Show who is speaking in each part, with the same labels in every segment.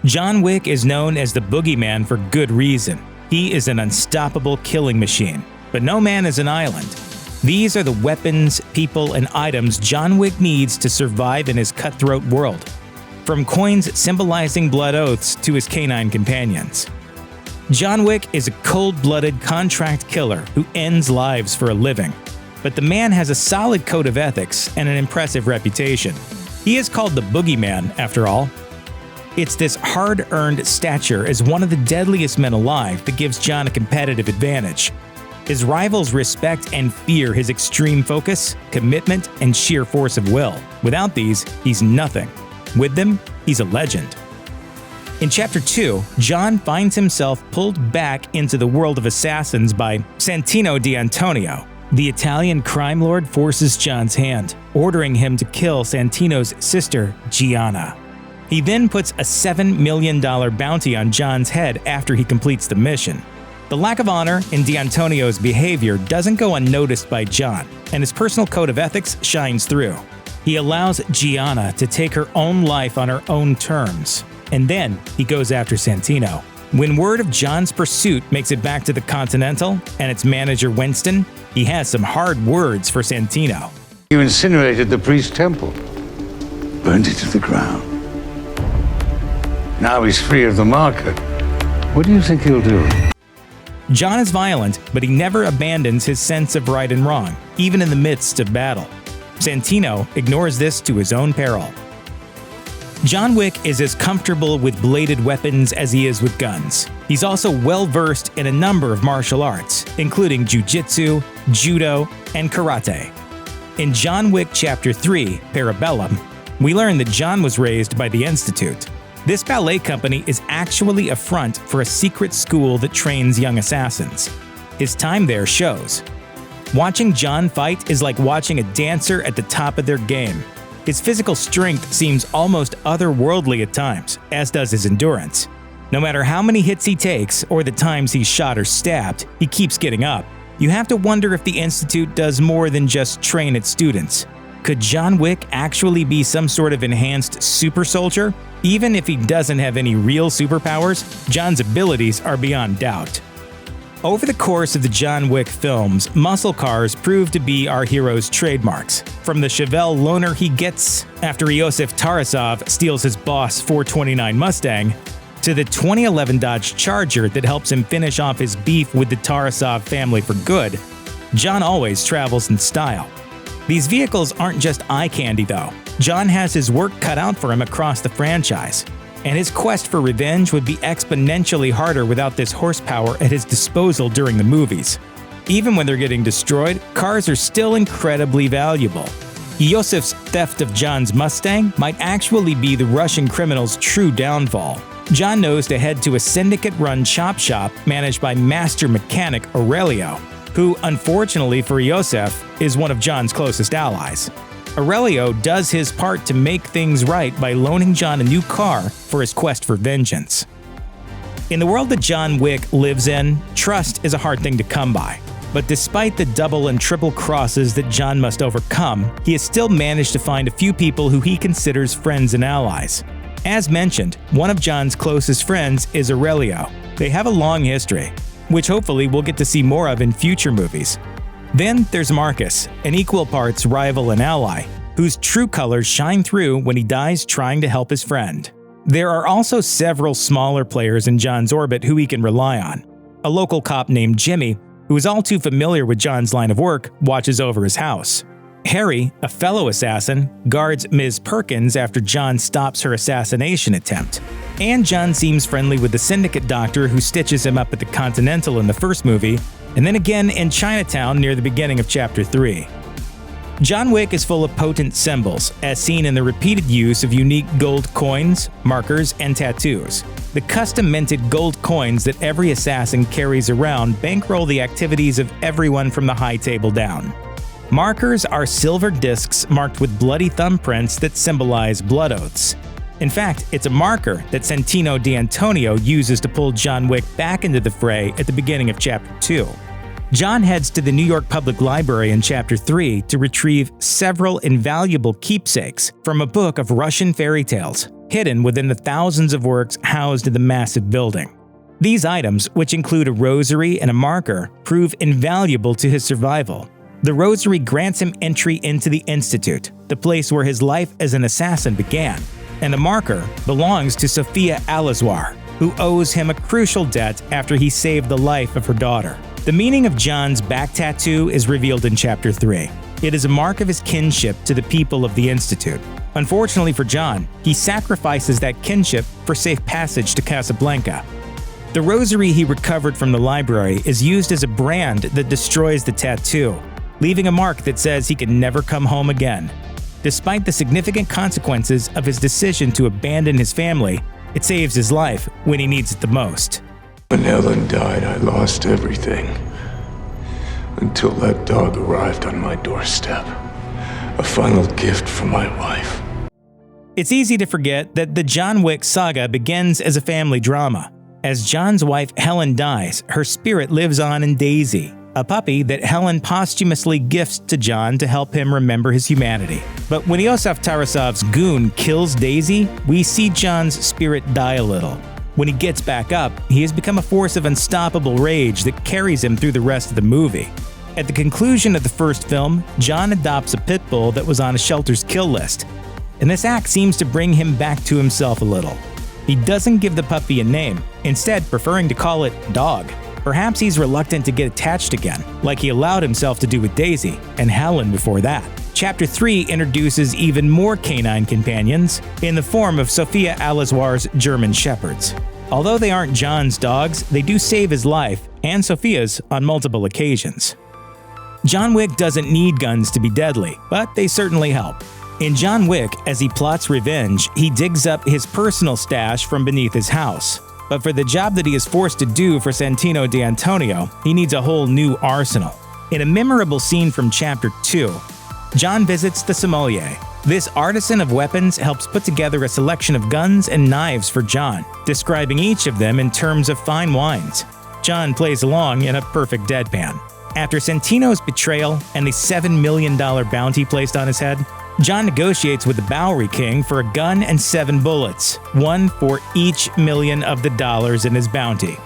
Speaker 1: John Wick is known as the boogeyman for good reason. He is an unstoppable killing machine. But no man is an island. These are the weapons, people, and items John Wick needs to survive in his cutthroat world. From coins symbolizing blood oaths to his canine companions. John Wick is a cold-blooded contract killer who ends lives for a living. But the man has a solid code of ethics and an impressive reputation. He is called the boogeyman, after all. It's this hard-earned stature as one of the deadliest men alive that gives John a competitive advantage. His rivals respect and fear his extreme focus, commitment, and sheer force of will. Without these, he's nothing. With them, he's a legend. In Chapter 2, John finds himself pulled back into the world of assassins by Santino D'Antonio. The Italian crime lord forces John's hand, ordering him to kill Santino's sister, Gianna. He then puts a $7 million bounty on John's head after he completes the mission. The lack of honor in D'Antonio's behavior doesn't go unnoticed by John, and his personal code of ethics shines through. He allows Gianna to take her own life on her own terms, and then he goes after Santino. When word of John's pursuit makes it back to the Continental and its manager Winston, he has some hard words for Santino.
Speaker 2: You incinerated the priest's temple, burned it to the ground. Now he's free of the marker. What do you think he'll do?
Speaker 1: John is violent, but he never abandons his sense of right and wrong, even in the midst of battle. Santino ignores this to his own peril. John Wick is as comfortable with bladed weapons as he is with guns. He's also well-versed in a number of martial arts, including jiu-jitsu, judo, and karate. In John Wick Chapter 3, Parabellum, we learn that John was raised by the Institute. This ballet company is actually a front for a secret school that trains young assassins. His time there shows. Watching John fight is like watching a dancer at the top of their game. His physical strength seems almost otherworldly at times, as does his endurance. No matter how many hits he takes or the times he's shot or stabbed, he keeps getting up. You have to wonder if the Institute does more than just train its students. Could John Wick actually be some sort of enhanced super soldier? Even if he doesn't have any real superpowers, John's abilities are beyond doubt. Over the course of the John Wick films, muscle cars prove to be our hero's trademarks. From the Chevelle loaner he gets after Iosif Tarasov steals his boss 429 Mustang, to the 2011 Dodge Charger that helps him finish off his beef with the Tarasov family for good, John always travels in style. These vehicles aren't just eye candy though. John has his work cut out for him across the franchise, and his quest for revenge would be exponentially harder without this horsepower at his disposal during the movies. Even when they're getting destroyed, cars are still incredibly valuable. Iosif's theft of John's Mustang might actually be the Russian criminal's true downfall. John knows to head to a Syndicate-run chop shop managed by master mechanic Aurelio, who, unfortunately for Iosif, is one of John's closest allies. Aurelio does his part to make things right by loaning John a new car for his quest for vengeance. In the world that John Wick lives in, trust is a hard thing to come by. But despite the double and triple crosses that John must overcome, he has still managed to find a few people who he considers friends and allies. As mentioned, one of John's closest friends is Aurelio. They have a long history, which hopefully we'll get to see more of in future movies. Then there's Marcus, an equal parts rival and ally, whose true colors shine through when he dies trying to help his friend. There are also several smaller players in John's orbit who he can rely on. A local cop named Jimmy, who is all too familiar with John's line of work, watches over his house. Harry, a fellow assassin, guards Ms. Perkins after John stops her assassination attempt. And John seems friendly with the Syndicate doctor who stitches him up at the Continental in the first movie, and then again in Chinatown near the beginning of Chapter 3. John Wick is full of potent symbols, as seen in the repeated use of unique gold coins, markers, and tattoos. The custom-minted gold coins that every assassin carries around bankroll the activities of everyone from the high table down. Markers are silver discs marked with bloody thumbprints that symbolize blood oaths. In fact, it's a marker that Santino D'Antonio uses to pull John Wick back into the fray at the beginning of Chapter 2. John heads to the New York Public Library in Chapter 3 to retrieve several invaluable keepsakes from a book of Russian fairy tales. hidden within the thousands of works housed in the massive building. These items, which include a rosary and a marker, prove invaluable to his survival. The rosary grants him entry into the Institute, the place where his life as an assassin began, and the marker belongs to Sofia Al-Azwar, who owes him a crucial debt after he saved the life of her daughter. The meaning of John's back tattoo is revealed in Chapter 3. It is a mark of his kinship to the people of the Institute. Unfortunately for John, he sacrifices that kinship for safe passage to Casablanca. The rosary he recovered from the library is used as a brand that destroys the tattoo, leaving a mark that says he can never come home again. Despite the significant consequences of his decision to abandon his family, it saves his life when he needs it the most.
Speaker 3: When Ellen died, I lost everything. Until that dog arrived on my doorstep. A final gift from my wife.
Speaker 1: It's easy to forget that the John Wick saga begins as a family drama. As John's wife Helen dies, her spirit lives on in Daisy, a puppy that Helen posthumously gifts to John to help him remember his humanity. But when Yosef Tarasov's goon kills Daisy, we see John's spirit die a little. When he gets back up, he has become a force of unstoppable rage that carries him through the rest of the movie. At the conclusion of the first film, John adopts a pit bull that was on a shelter's kill list, and this act seems to bring him back to himself a little. He doesn't give the puppy a name, instead preferring to call it Dog. Perhaps he's reluctant to get attached again, like he allowed himself to do with Daisy and Helen before that. Chapter 3 introduces even more canine companions in the form of Sofia Al-Azwar's German Shepherds. Although they aren't John's dogs, they do save his life and Sofia's on multiple occasions. John Wick doesn't need guns to be deadly, but they certainly help. In John Wick, as he plots revenge, he digs up his personal stash from beneath his house. But for the job that he is forced to do for Santino D'Antonio, he needs a whole new arsenal. In a memorable scene from Chapter 2, John visits the sommelier. This artisan of weapons helps put together a selection of guns and knives for John, describing each of them in terms of fine wines. John plays along in a perfect deadpan. After Santino's betrayal and the $7 million bounty placed on his head, John negotiates with the Bowery King for a gun and 7 bullets, one for each million of the dollars in his bounty.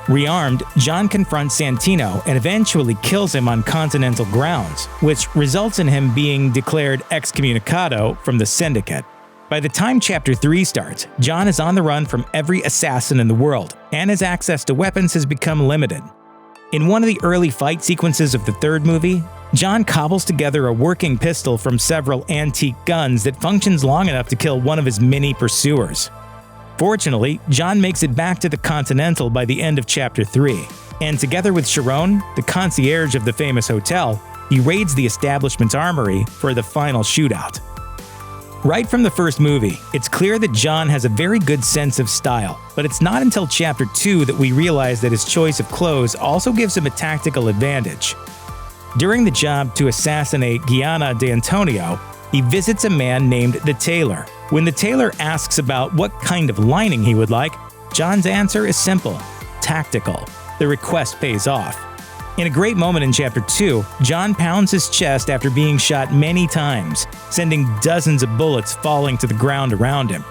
Speaker 1: Rearmed, John confronts Santino and eventually kills him on Continental grounds, which results in him being declared excommunicado from the Syndicate. By the time Chapter 3 starts, John is on the run from every assassin in the world, and his access to weapons has become limited. In one of the early fight sequences of the third movie, John cobbles together a working pistol from several antique guns that functions long enough to kill one of his many pursuers. Fortunately, John makes it back to the Continental by the end of Chapter 3, and together with Sharon, the concierge of the famous hotel, he raids the establishment's armory for the final shootout. Right from the first movie, it's clear that John has a very good sense of style, but it's not until Chapter 2 that we realize that his choice of clothes also gives him a tactical advantage. During the job to assassinate Gianna D'Antonio, he visits a man named the Tailor. When the tailor asks about what kind of lining he would like, John's answer is simple: tactical. The request pays off. In a great moment in Chapter 2, John pounds his chest after being shot many times, sending dozens of bullets falling to the ground around him.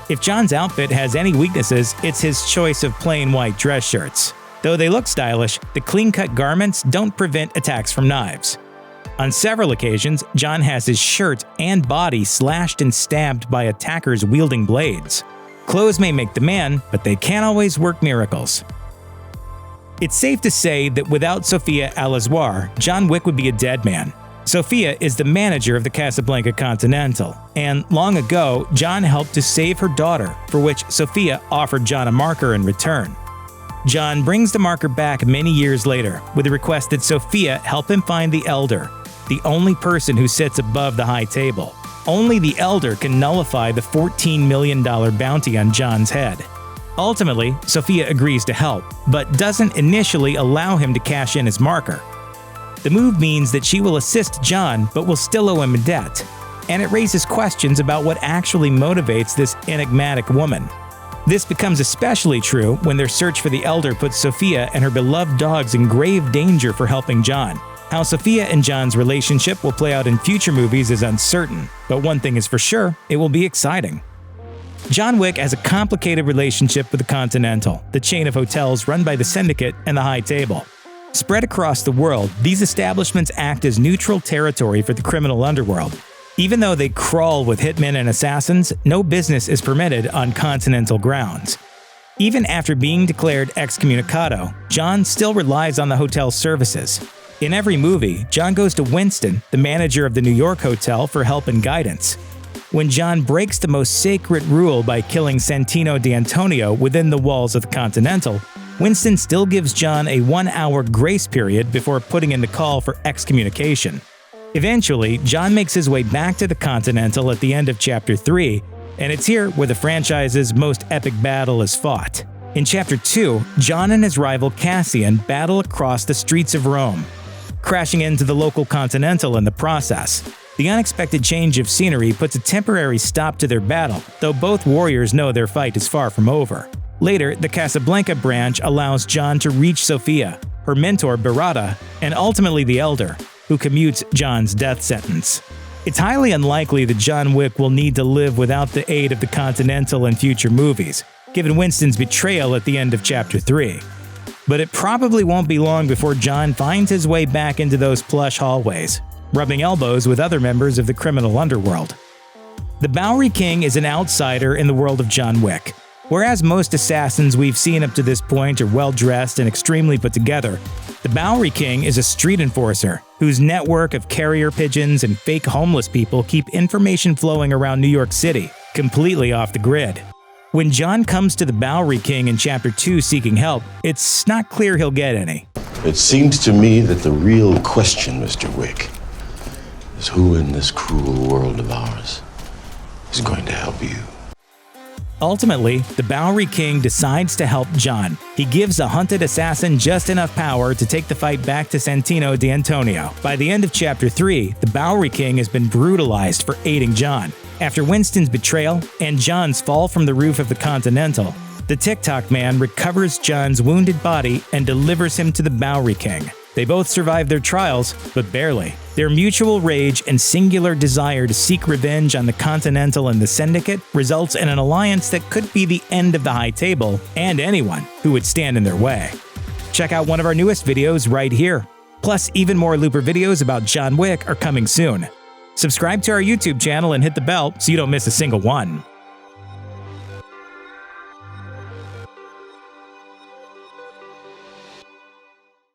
Speaker 1: If John's outfit has any weaknesses, it's his choice of plain white dress shirts. Though they look stylish, the clean-cut garments don't prevent attacks from knives. On several occasions, John has his shirt and body slashed and stabbed by attackers wielding blades. Clothes may make the man, but they can't always work miracles. It's safe to say that without Sofia Al-Azwar, John Wick would be a dead man. Sofia is the manager of the Casablanca Continental, and long ago, John helped to save her daughter, for which Sofia offered John a marker in return. John brings the marker back many years later with a request that Sofia help him find the Elder, the only person who sits above the high table. Only the Elder can nullify the $14 million bounty on John's head. Ultimately, Sofia agrees to help, but doesn't initially allow him to cash in his marker. The move means that she will assist John, but will still owe him a debt, and it raises questions about what actually motivates this enigmatic woman. This becomes especially true when their search for the Elder puts Sofia and her beloved dogs in grave danger for helping John. How Sofia and John's relationship will play out in future movies is uncertain, but one thing is for sure, it will be exciting. John Wick has a complicated relationship with the Continental, the chain of hotels run by the Syndicate and the High Table. Spread across the world, these establishments act as neutral territory for the criminal underworld. Even though they crawl with hitmen and assassins, no business is permitted on Continental grounds. Even after being declared excommunicado, John still relies on the hotel's services. In every movie, John goes to Winston, the manager of the New York hotel, for help and guidance. When John breaks the most sacred rule by killing Santino D'Antonio within the walls of the Continental, Winston still gives John a 1-hour grace period before putting in the call for excommunication. Eventually, John makes his way back to the Continental at the end of Chapter 3, and it's here where the franchise's most epic battle is fought. In Chapter 2, John and his rival Cassian battle across the streets of Rome, crashing into the local Continental in the process. The unexpected change of scenery puts a temporary stop to their battle, though both warriors know their fight is far from over. Later, the Casablanca branch allows John to reach Sofia, her mentor Barada, and ultimately the Elder, who commutes John's death sentence. It's highly unlikely that John Wick will need to live without the aid of the Continental in future movies, given Winston's betrayal at the end of Chapter 3. But it probably won't be long before John finds his way back into those plush hallways, rubbing elbows with other members of the criminal underworld. The Bowery King is an outsider in the world of John Wick. Whereas most assassins we've seen up to this point are well-dressed and extremely put together, the Bowery King is a street enforcer whose network of carrier pigeons and fake homeless people keep information flowing around New York City, completely off the grid. When John comes to the Bowery King in Chapter 2 seeking help, it's not clear he'll get any.
Speaker 4: It seems to me that the real question, Mr. Wick, is who in this cruel world of ours is going to help you.
Speaker 1: Ultimately, the Bowery King decides to help John. He gives a hunted assassin just enough power to take the fight back to Santino D'Antonio. By the end of Chapter 3, the Bowery King has been brutalized for aiding John. After Winston's betrayal and John's fall from the roof of the Continental, the TikTok man recovers John's wounded body and delivers him to the Bowery King. They both survive their trials, but barely. Their mutual rage and singular desire to seek revenge on the Continental and the Syndicate results in an alliance that could be the end of the High Table and anyone who would stand in their way. Check out one of our newest videos right here. Plus, even more Looper videos about John Wick are coming soon. Subscribe to our YouTube channel and hit the bell so you don't miss a single one.